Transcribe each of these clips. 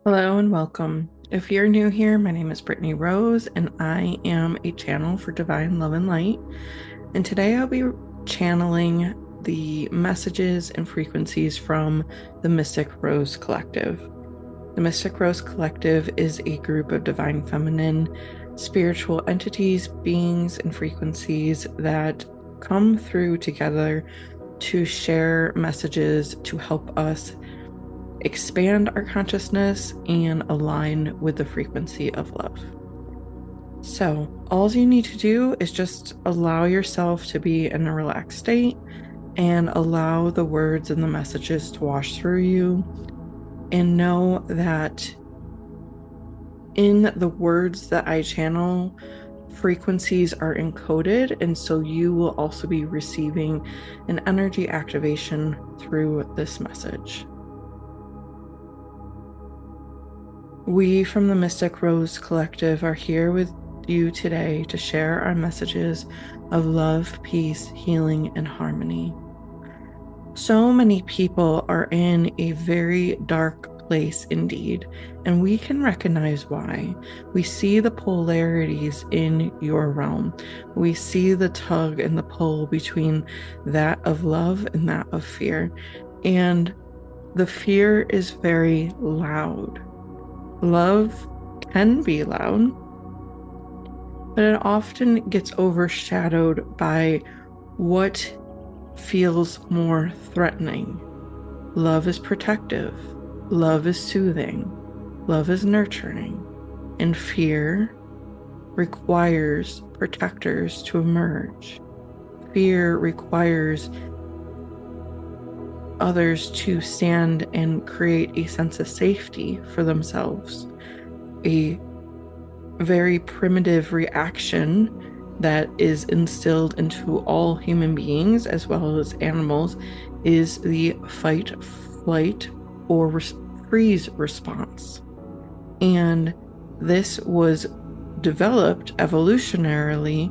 Hello and welcome. If you're new here, my name is Brittany Rose, and I am a channel for Divine Love and Light. And today I'll be channeling the messages and frequencies from the Mystic Rose Collective. The Mystic Rose Collective is a group of divine feminine spiritual entities, beings, and frequencies that come through together to share messages to help us expand our consciousness and align with the frequency of love. So, all you need to do is just allow yourself to be in a relaxed state and allow the words and the messages to wash through you, and know that in the words that I channel, frequencies are encoded, and so you will also be receiving an energy activation through this message. We from the Mystic Rose Collective are here with you today to share our messages of love, peace, healing, and harmony. So many people are in a very dark place indeed, and we can recognize why. We see the polarities in your realm. We see the tug and the pull between that of love and that of fear. And the fear is very loud. Love can be loud, but it often gets overshadowed by what feels more threatening. Love is protective. Love is soothing. Love is nurturing. And fear requires protectors to emerge. Fear requires others to stand and create a sense of safety for themselves. A very primitive reaction that is instilled into all human beings as well as animals is the fight, flight, or freeze response. And this was developed evolutionarily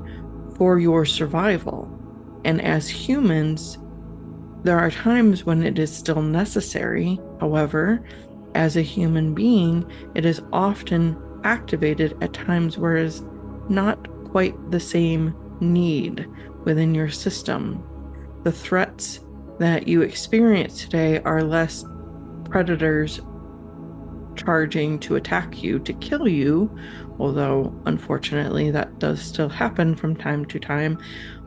for your survival. And as humans, there are times when it is still necessary. However, as a human being, it is often activated at times where it is not quite the same need within your system. The threats that you experience today are less predators charging to attack you, to kill you, although unfortunately that does still happen from time to time.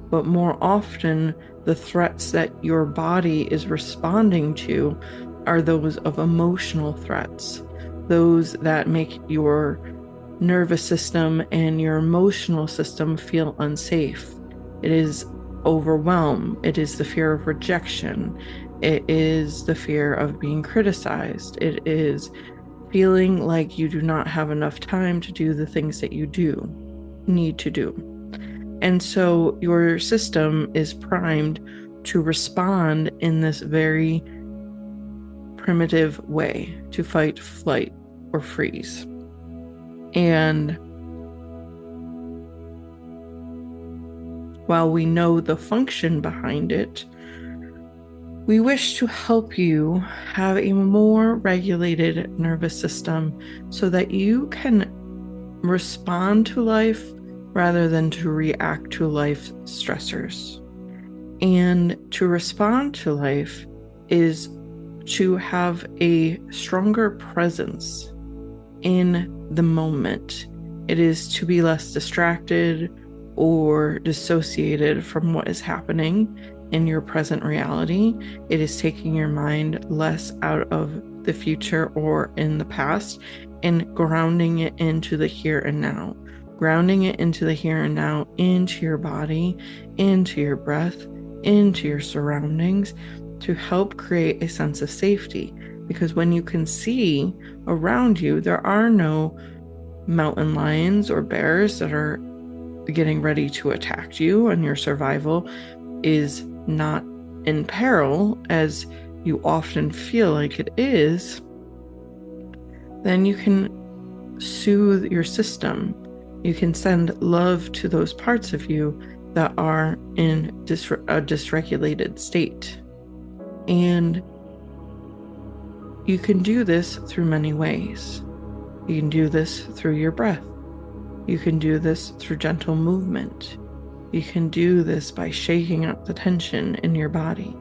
But more often, the threats that your body is responding to are those of emotional threats, those that make your nervous system and your emotional system feel unsafe. It is overwhelm. It is the fear of rejection. It is the fear of being criticized. It is feeling like you do not have enough time to do the things that you need to do. And so your system is primed to respond in this very primitive way, to fight, flight, or freeze. And while we know the function behind it, we wish to help you have a more regulated nervous system so that you can respond to life rather than to react to life stressors. And to respond to life is to have a stronger presence in the moment. It is to be less distracted or dissociated from what is happening in your present reality. It is taking your mind less out of the future or in the past and grounding it into the here and now. Grounding it into the here and now, into your body, into your breath, into your surroundings, to help create a sense of safety. Because when you can see around you, there are no mountain lions or bears that are getting ready to attack you, and your survival is not in peril as you often feel like it is, then you can soothe your system. You can send love to those parts of you that are in a dysregulated state. And You can do this through many ways. You can do this through your breath. You can do this through gentle movement. You can do this by shaking out the tension in your body.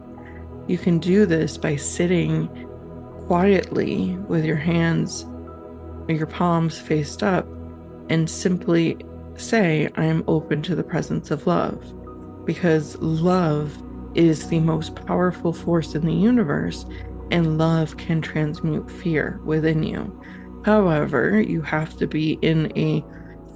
You can do this by sitting quietly with your hands or your palms faced up and simply say, I am open to the presence of love, because love is the most powerful force in the universe, and love can transmute fear within you. However, you have to be in a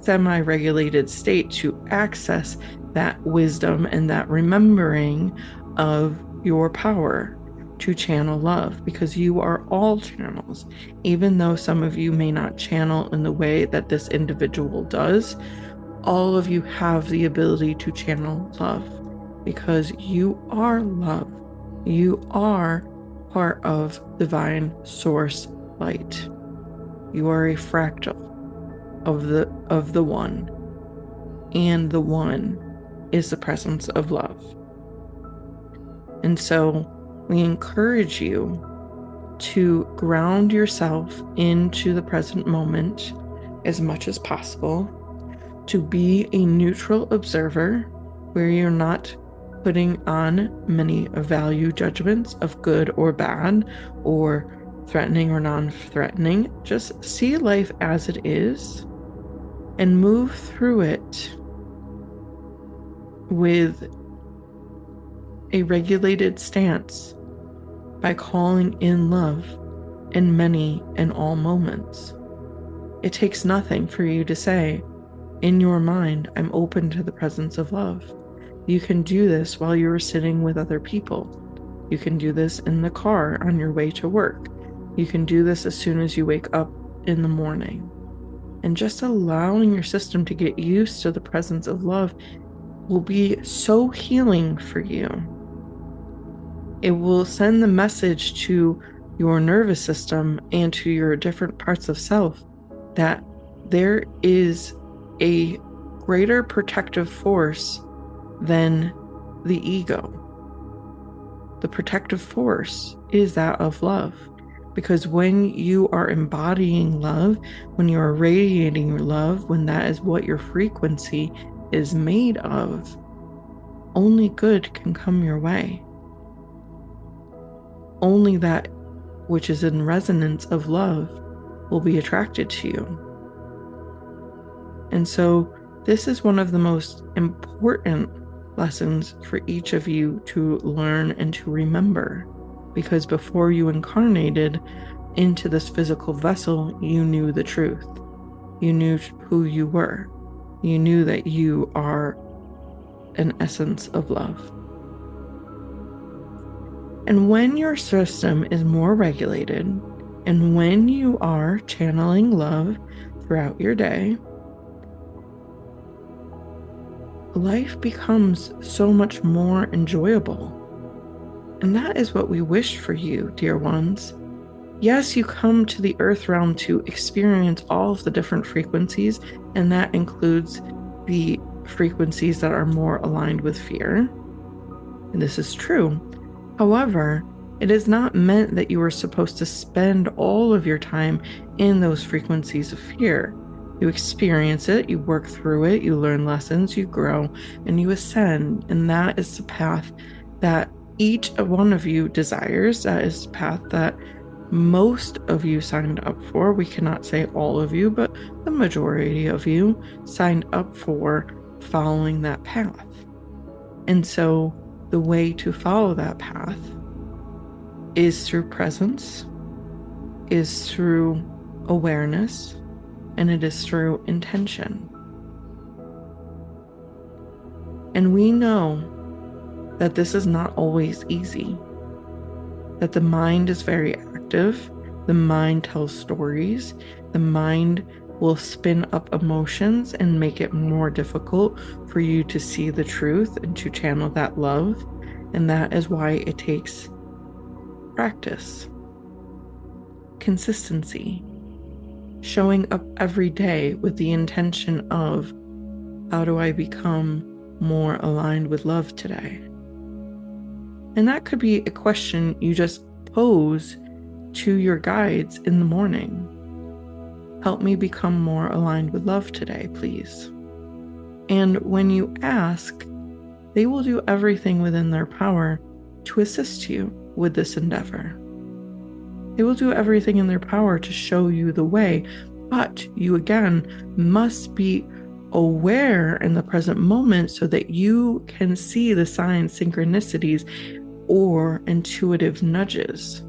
semi-regulated state to access that wisdom and that remembering of your power to channel love, because you are all channels. Even though some of you may not channel in the way that this individual does, all of you have the ability to channel love, because you are love. You are part of divine source light. You are a fractal of the one, and the one is the presence of love. And so we encourage you to ground yourself into the present moment as much as possible, to be a neutral observer where you're not putting on many value judgments of good or bad, or threatening or non-threatening. Just see life as it is and move through it with a regulated stance by calling in love in many and all moments. It takes nothing for you to say, in your mind, I'm open to the presence of love. You can do this while you're sitting with other people. You can do this in the car on your way to work. You can do this as soon as you wake up in the morning. And just allowing your system to get used to the presence of love will be so healing for you. It will send the message to your nervous system and to your different parts of self that there is a greater protective force than the ego. The protective force is that of love, because when you are embodying love, when you are radiating love, when that is what your frequency is made of, only good can come your way. Only that which is in resonance of love will be attracted to you. And so this is one of the most important lessons for each of you to learn and to remember, because before you incarnated into this physical vessel, you knew the truth. You knew who you were. You knew that you are an essence of love. And when your system is more regulated, and when you are channeling love throughout your day, life becomes so much more enjoyable. And that is what we wish for you, dear ones. Yes, you come to the earth realm to experience all of the different frequencies, and that includes the frequencies that are more aligned with fear. And this is true. However, it is not meant that you are supposed to spend all of your time in those frequencies of fear. You experience it, you work through it, you learn lessons, you grow, and you ascend. And that is the path that each one of you desires. That is the path that most of you signed up for. We cannot say all of you, but the majority of you signed up for following that path. And so the way to follow that path is through presence, is through awareness, and it is through intention. And we know that this is not always easy, that the mind is very active, the mind tells stories, the mind will spin up emotions and make it more difficult for you to see the truth and to channel that love. And that is why it takes practice, consistency, showing up every day with the intention of, how do I become more aligned with love today? And that could be a question you just pose to your guides in the morning. Help me become more aligned with love today, please. And when you ask, they will do everything within their power to assist you with this endeavor. They will do everything in their power to show you the way, but you again must be aware in the present moment so that you can see the signs, synchronicities, or intuitive nudges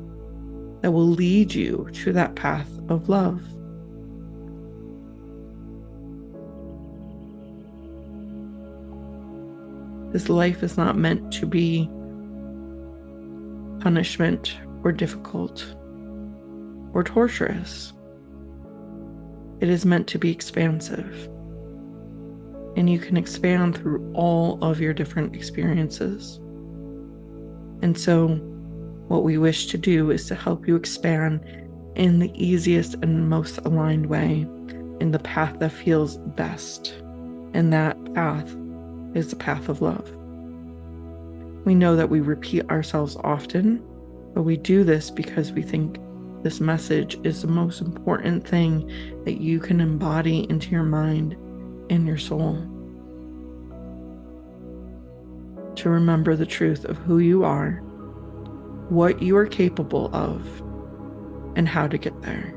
that will lead you to that path of love. This life is not meant to be punishment or difficult or torturous. It is meant to be expansive. And you can expand through all of your different experiences. And so what we wish to do is to help you expand in the easiest and most aligned way, in the path that feels best. And that path is the path of love. We know that we repeat ourselves often, but we do this because we think this message is the most important thing that you can embody into your mind and your soul. To remember the truth of who you are, what you are capable of, and how to get there.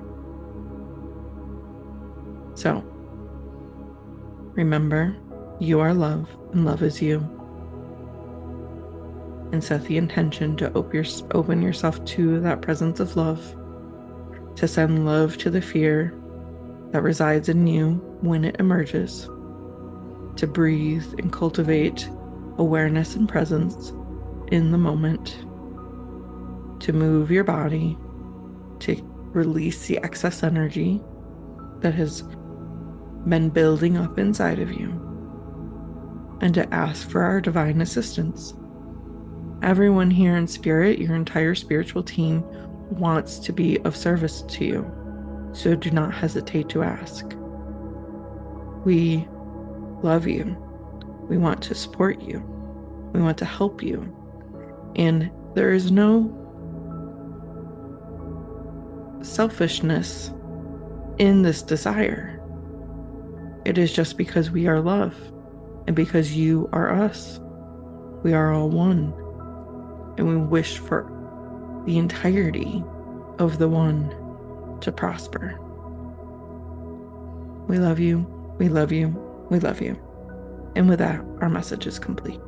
So, remember, you are love, and love is you. And set the intention to open yourself to that presence of love, to send love to the fear that resides in you when it emerges, to breathe and cultivate awareness and presence in the moment, to move your body, to release the excess energy that has been building up inside of you, and to ask for our divine assistance. Everyone here in spirit, your entire spiritual team, wants to be of service to you, so do not hesitate to ask. We love you. We want to support you. We want to help you. And there is no selfishness in this desire. It is just because we are love, and because you are us. We are all one, and we wish for the entirety of the one to prosper. We love you, we love you, we love you. And with that, our message is complete.